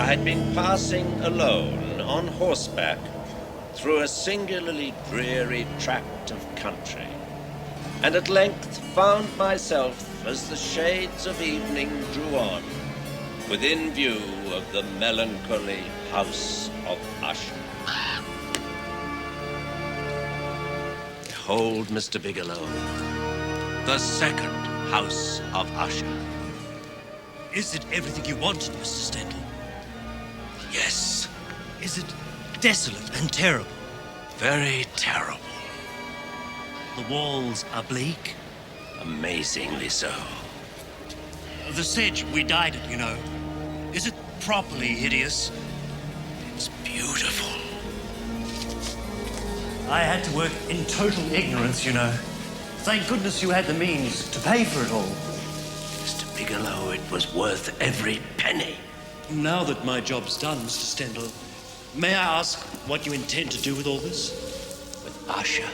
I'd been passing alone on horseback through a singularly dreary tract of country, and at length found myself, as the shades of evening drew on, within view of the melancholy house of Usher. Behold, Mr. Bigelow, the second house of Usher. Is it everything you wanted, Mr. Stendhal? Yes. Is it desolate and terrible? Very terrible. The walls are bleak? Amazingly so. The sedge we dyed it, you know. Is it properly hideous? It's beautiful. I had to work in total ignorance, you know. Thank goodness you had the means to pay for it all. Mr. Bigelow, it was worth every penny. Now that my job's done, Mr. Stendhal, may I ask what you intend to do with all this? With Usher?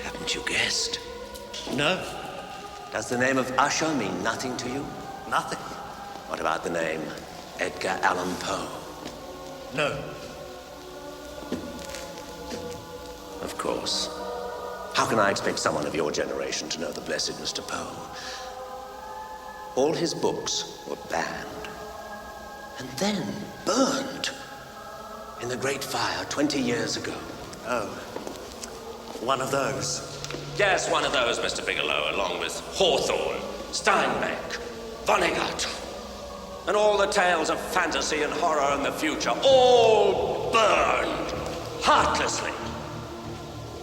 Haven't you guessed? No. Does the name of Usher mean nothing to you? Nothing. What about the name Edgar Allan Poe? No. Of course. How can I expect someone of your generation to know the blessed Mr. Poe? All his books were banned and then burned in the Great Fire 20 years ago. Oh, one of those. Yes, one of those, Mr. Bigelow, along with Hawthorne, Steinbeck, Vonnegut, and all the tales of fantasy and horror in the future, all burned heartlessly.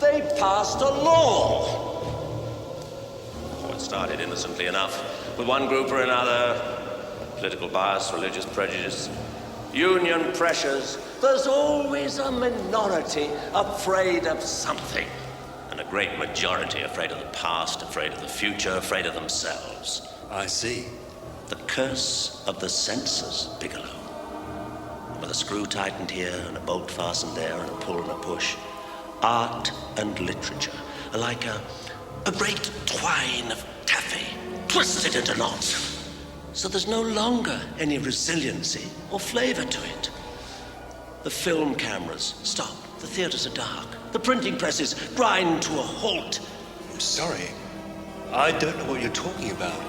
They passed a law. Oh, it started innocently enough, with one group or another. Political bias, religious prejudice, union pressures. There's always a minority afraid of something. And a great majority afraid of the past, afraid of the future, afraid of themselves. I see. The curse of the senses, Bigelow. With a screw tightened here, and a bolt fastened there, and a pull and a push. Art and literature are like a great twine of taffy, twisted into knots. So there's no longer any resiliency or flavor to it. The film cameras stop. The theaters are dark. The printing presses grind to a halt. I'm sorry. I don't know what you're talking about.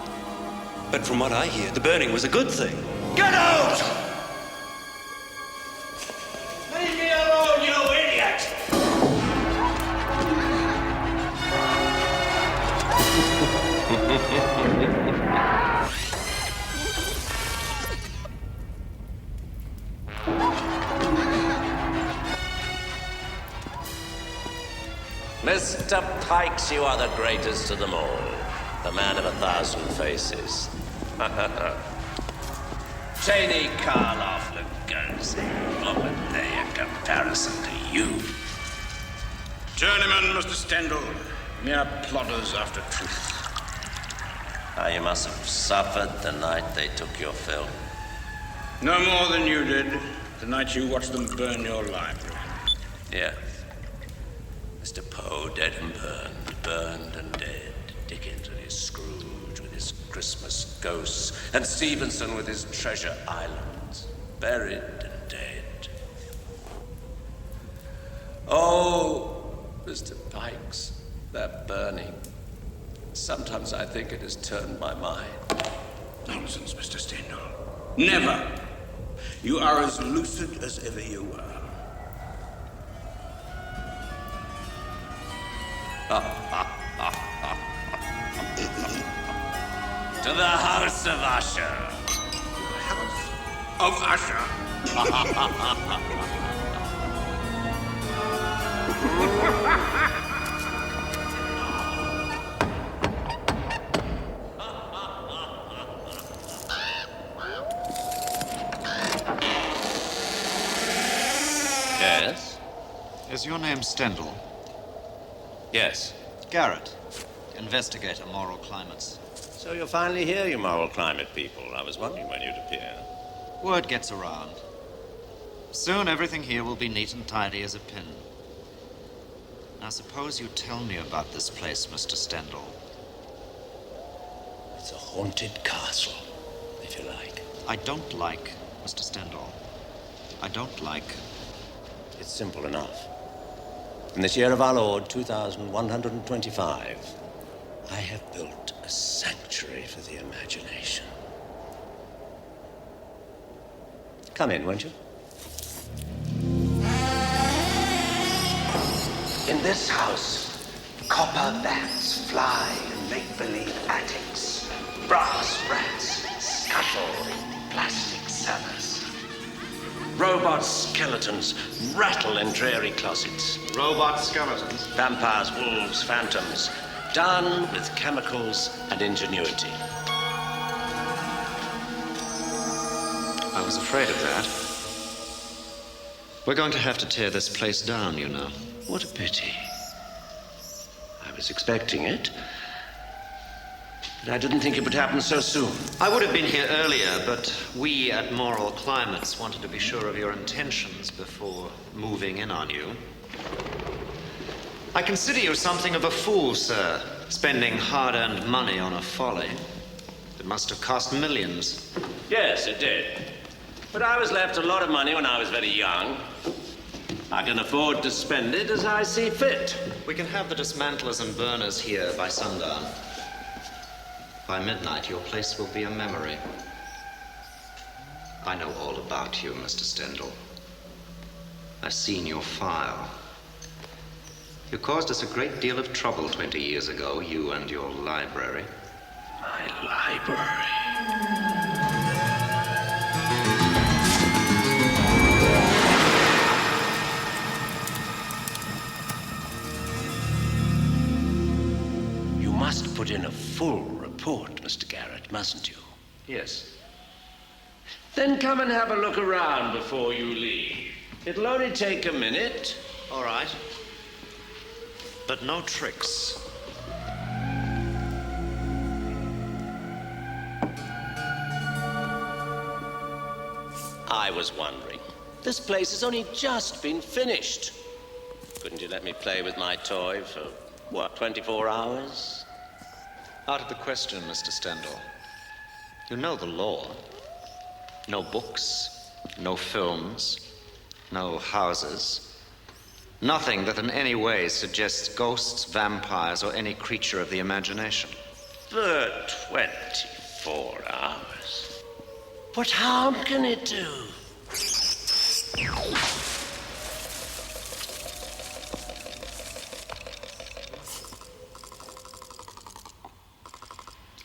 But from what I hear, the burning was a good thing. Get out! Leave me alone, you idiot! Mr. Pikes, you are the greatest of them all. The man of 1,000 faces. Cheney, Karloff, Lugosi. What would they in comparison to you? Journeyman, Mr. Stendhal. Mere plodders after truth. Ah, you must have suffered the night they took your film. No more than you did the night you watched them burn your library. Yes. Mr. Poe, dead and burned and dead. Dickens with his Scrooge, with his Christmas ghosts, and Stevenson with his treasure islands, buried and dead. Oh, Mr. Pikes, that burning. Sometimes I think it has turned my mind. Nonsense, Mr. Stendhal. Never. You are as lucid as ever you were. To the house of Usher. House of Usher. Yes? Is your name Stendhal? Yes. Garrett, investigator, moral climates. So you're finally here, you moral climate people. I was wondering when you'd appear. Word gets around. Soon everything here will be neat and tidy as a pin. Now suppose you tell me about this place, Mr. Stendhal. It's a haunted castle, if you like. I don't like Mr. Stendhal, I don't like... It's simple enough. In this year of our Lord, 2125, I have built a sanctuary for the imagination. Come in, won't you? In this house, copper bats fly in make-believe attics. Brass rats scuttle in plastic cellars. Robot skeletons rattle in dreary closets. Robot skeletons? Vampires, wolves, phantoms, done with chemicals and ingenuity. I was afraid of that. We're going to have to tear this place down, you know. What a pity. I was expecting it, but I didn't think it would happen so soon. I would have been here earlier, but we at Moral Climates wanted to be sure of your intentions before moving in on you. I consider you something of a fool, sir, spending hard-earned money on a folly. It must have cost millions. Yes, it did. But I was left a lot of money when I was very young. I can afford to spend it as I see fit. We can have the dismantlers and burners here by sundown. By midnight, your place will be a memory. I know all about you, Mr. Stendhal. I've seen your file. You caused us a great deal of trouble 20 years ago, you and your library. My library. You must put in a full report, Mr. Garrett, mustn't you? Yes. Then come and have a look around before you leave. It'll only take a minute. All right. But no tricks. I was wondering. This place has only just been finished. Couldn't you let me play with my toy for, 24 hours? Out of the question, Mr. Stendhal. You know the law. No books, no films, no houses. Nothing that in any way suggests ghosts, vampires, or any creature of the imagination. For 24 hours. What harm can it do?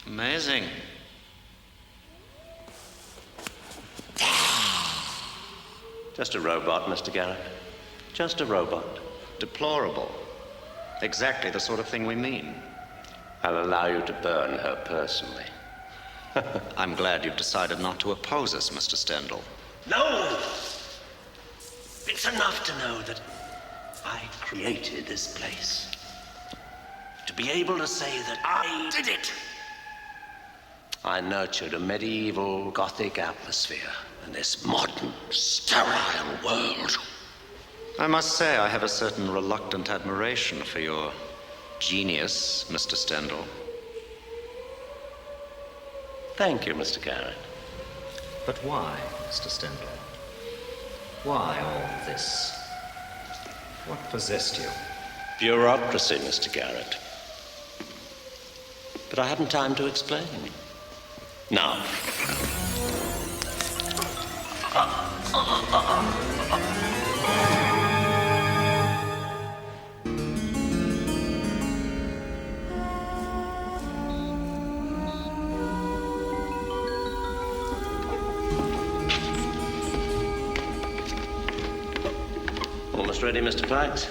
Amazing. Just a robot, Mr. Garrett. Just a robot. Deplorable. Exactly the sort of thing we mean. I'll allow you to burn her personally. I'm glad you've decided not to oppose us, Mr. Stendhal. No! It's enough to know that I created this place. To be able to say that I did it. I nurtured a medieval Gothic atmosphere in this modern, sterile world. I must say I have a certain reluctant admiration for your genius, Mr. Stendhal. Thank you, Mr. Garrett. But why, Mr. Stendhal? Why all this? What possessed you? Bureaucracy, Mr. Garrett. But I haven't time to explain. Now. Almost ready, Mr. Pikes?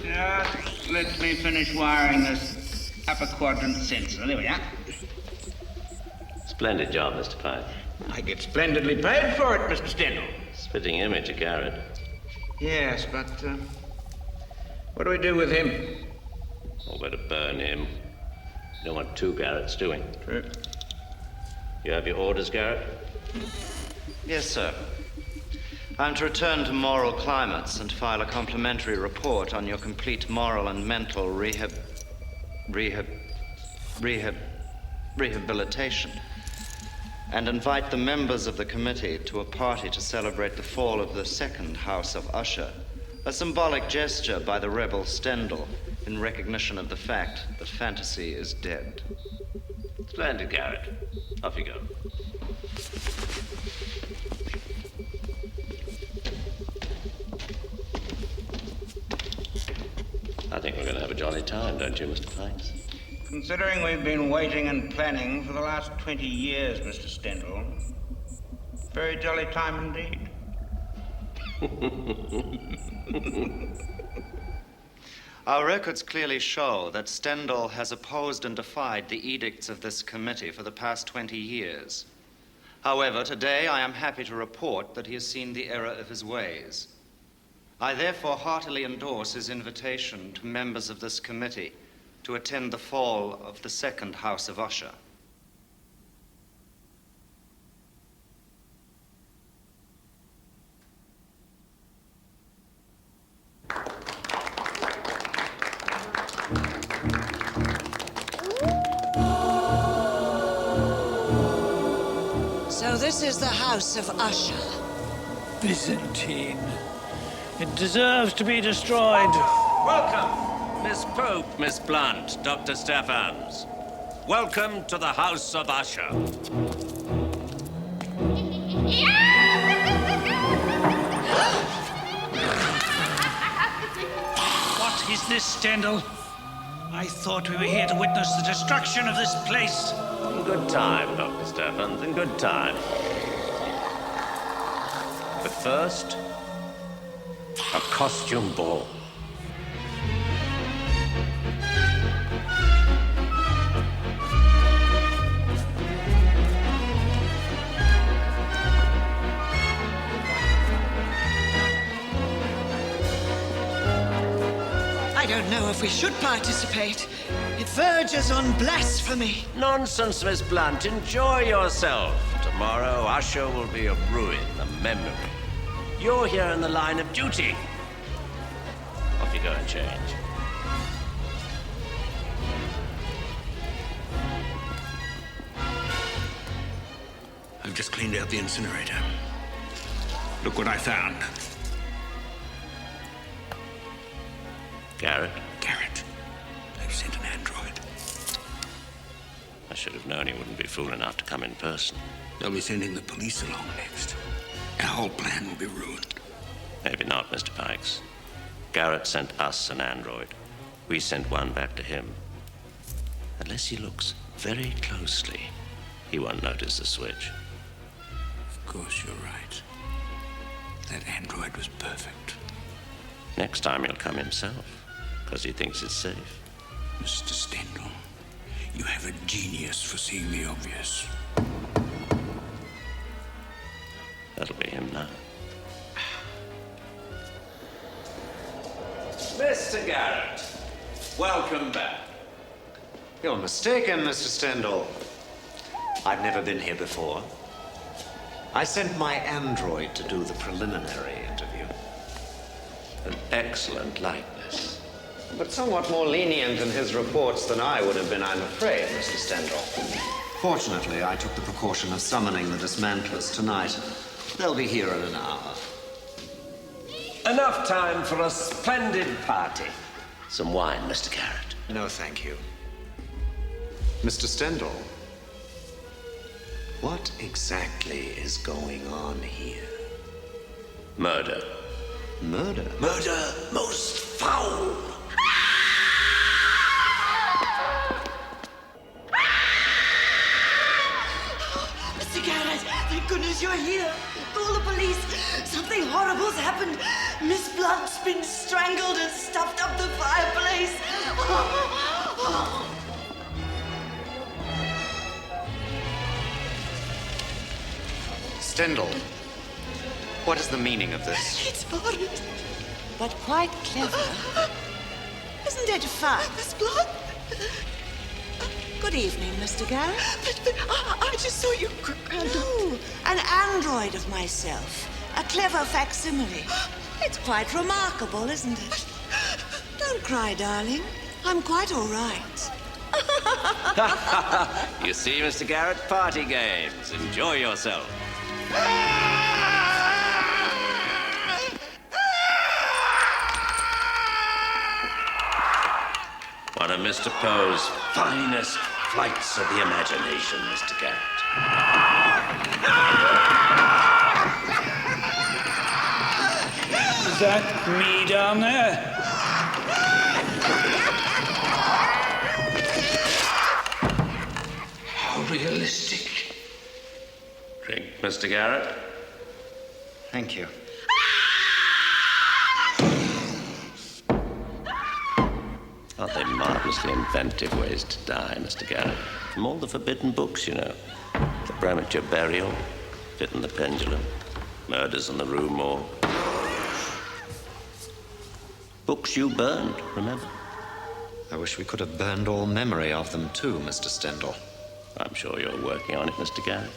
Just let me finish wiring this upper quadrant sensor. There we are. Splendid job, Mr. Pike. I get splendidly paid for it, Mr. Stendhal. Spitting image of Garrett. Yes, but what do we do with him? Or better burn him. You don't want two Garretts doing. True. You have your orders, Garrett? Yes, sir. I'm to return to Moral Climates and file a complimentary report on your complete moral and mental rehabilitation. and invite the members of the committee to a party to celebrate the fall of the second house of Usher, a symbolic gesture by the rebel Stendhal in recognition of the fact that fantasy is dead. Splendid, Garrett. Off you go. I think we're going to have a jolly time, don't you, Mr. Pikes? Considering we've been waiting and planning for the last 20 years, Mr. Stendhal, very jolly time indeed. Our records clearly show that Stendhal has opposed and defied the edicts of this committee for the past 20 years. However, today I am happy to report that he has seen the error of his ways. I therefore heartily endorse his invitation to members of this committee to attend the fall of the second house of Usher. So this is the house of Usher. Byzantine. It deserves to be destroyed. Welcome, Miss Pope, Miss Blunt, Dr. Stephens. Welcome to the House of Usher. What is this, Stendhal? I thought we were here to witness the destruction of this place. In good time, Dr. Stephens, in good time. But first, a costume ball. I don't know if we should participate. It verges on blasphemy. Nonsense, Miss Blunt. Enjoy yourself. Tomorrow, Usher will be a ruin, a memory. You're here in the line of duty. Off you go and change. I've just cleaned out the incinerator. Look what I found. Garrett, Garrett, they've sent an android. I should have known he wouldn't be fool enough to come in person. They'll be sending the police along next. Our whole plan will be ruined. Maybe not, Mr. Pikes. Garrett sent us an android. We sent one back to him. Unless he looks very closely, he won't notice the switch. Of course, you're right. That android was perfect. Next time he'll come himself, because he thinks it's safe. Mr. Stendhal, you have a genius for seeing the obvious. That'll be him now. Mr. Garrett, welcome back. You're mistaken, Mr. Stendhal. I've never been here before. I sent my android to do the preliminary interview. An excellent likeness. But somewhat more lenient in his reports than I would have been, I'm afraid, Mr. Stendhal. Fortunately, I took the precaution of summoning the dismantlers tonight. They'll be here in an hour. Enough time for a splendid party. Some wine, Mr. Garrett. No, thank you. Mr. Stendhal, what exactly is going on here? Murder. Murder? Murder most foul. Mr. Garrett, thank goodness you're here. Call the police. Something horrible's happened. Miss Blunt's been strangled and stuffed up the fireplace. Stendhal, what is the meaning of this? It's horrid, but quite clever. Isn't it fun? Miss Blunt? Good evening, Mr. Garrett. But I just saw you. No, an android of myself. A clever facsimile. It's quite remarkable, isn't it? Don't cry, darling. I'm quite all right. You see, Mr. Garrett, party games. Enjoy yourself. One of Mr. Poe's finest flights of the imagination, Mr. Garrett. Is that me down there? How realistic. Drink, Mr. Garrett. Thank you. Aren't they marvelously inventive ways to die, Mr. Garrett? From all the forbidden books, you know. The premature burial, Fit in the Pendulum, Murders in the Rue Morgue. Books you burned, remember? I wish we could have burned all memory of them too, Mr. Stendhal. I'm sure you're working on it, Mr. Garrett.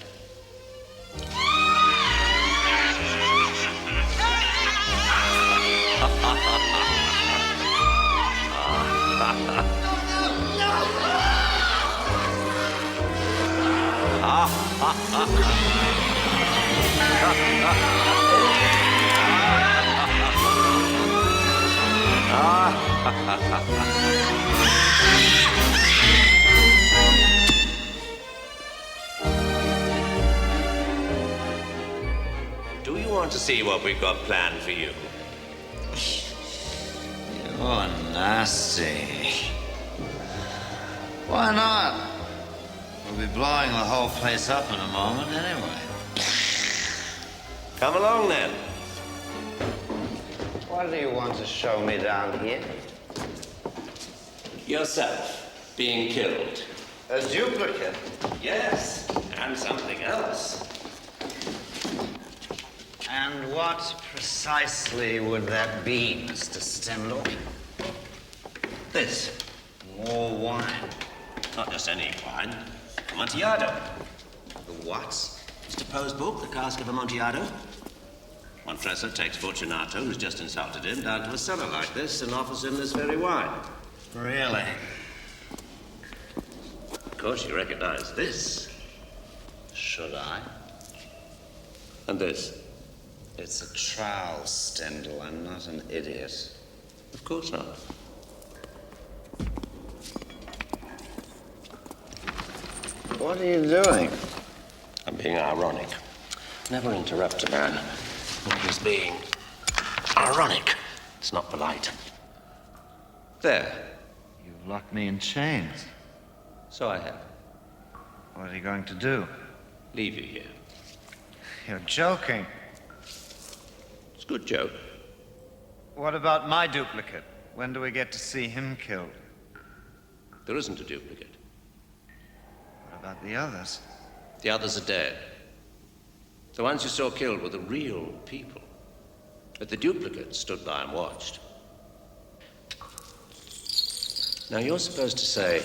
Do you want to see what we've got planned for you? You're nasty. Why not? We'll be blowing the whole place up in a moment anyway. Come along, then. What do you want to show me down here? Yourself being killed. A duplicate? Yes, and something else. And what precisely would that be, Mr. Stendhal? This. More wine. Not just any wine. Amontillado. The what? Mr. Poe's book, The Cask of Amontillado. Montressa takes Fortunato, who's just insulted him, down to a cellar like this and offers him this very wine. Really? Of course, you recognize this. Should I? And this. It's a trowel, Stendhal. I'm not an idiot. Of course not. What are you doing? I'm being ironic. Never interrupt a man when he's being ironic. It's not polite. There. You've locked me in chains. So I have. What are you going to do? Leave you here. You're joking. It's a good joke. What about my duplicate? When do we get to see him killed? There isn't a duplicate. What about the others? The others are dead. The ones you saw killed were the real people. But the duplicates stood by and watched. Now you're supposed to say,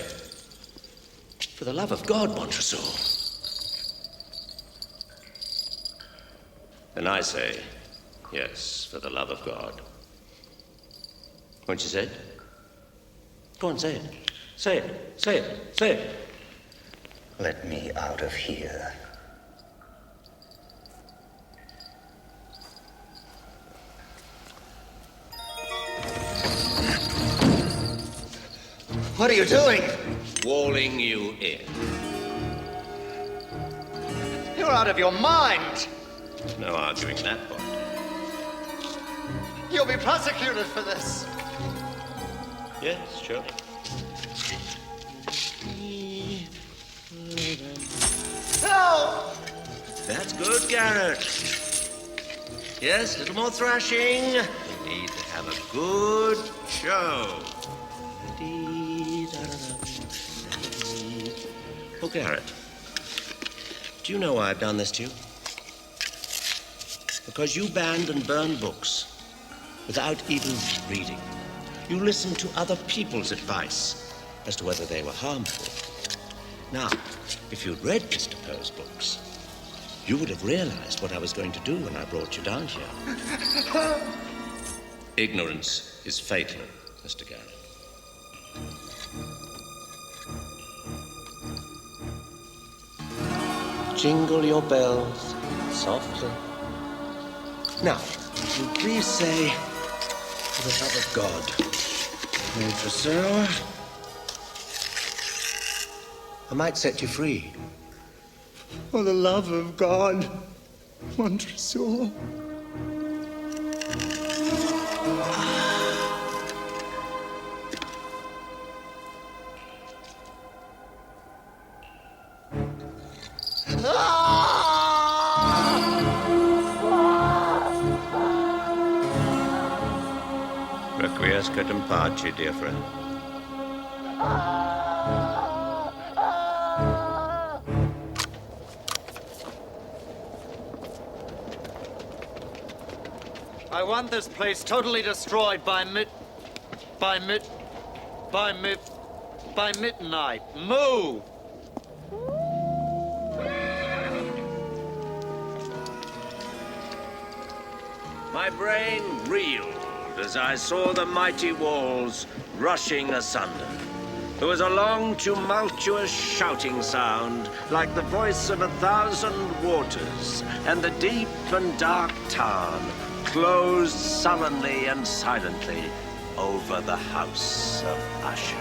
for the love of God, Montresor. And I say, yes, for the love of God. Won't you say it? Go on, say it. Say it. Say it. Say it. Let me out of here. What are you doing? Walling you in. You're out of your mind. No arguing that point. You'll be prosecuted for this. Yes, sure. No! That's good, Garrett. Yes, a little more thrashing. You need to have a good show. Oh, Garrett, do you know why I've done this to you? Because you banned and burned books without even reading. You listened to other people's advice as to whether they were harmful. Now, if you'd read Mr. Poe's books, you would have realized what I was going to do when I brought you down here. Ignorance is fatal, Mr. Garrett. jingle your bells softly. Now, will you please say, for the love of God, Montresor, I might set you free. For the love of God, Montresor. Requiescat in pace, dear friend. I want this place totally destroyed by midnight. Move! My brain reeled as I saw the mighty walls rushing asunder. There was a long, tumultuous shouting sound, like the voice of 1,000 waters, and the deep and dark town closed sullenly and silently over the house of Usher.